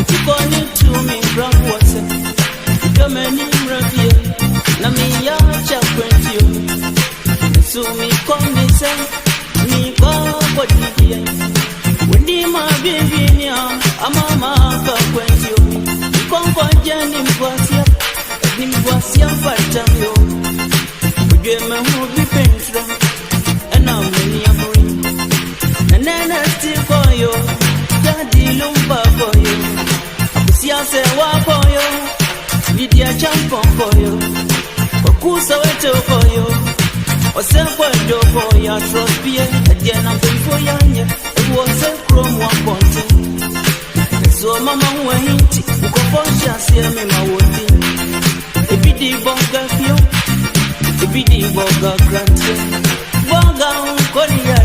keep on it to me from what's up. Come and review. Namia chapent you. So me come me say, me go what you. When the my baby now, I'm a mama when you. Come for Jenny was ya. Him was ya fight you. We get my movie painter. And now many are free. And then I still for you. Daddy lumba for you. See I say what for you. Lydia jump on for you. Okusa weto for you. Osempo ndo for ya trust be. Again I'm going for you. It was a chrome 1.2. So mama wenti. Uko posha siya me mawoti. Ebidi bonga fio. Ebidi bonga grant. Bonga unkoria.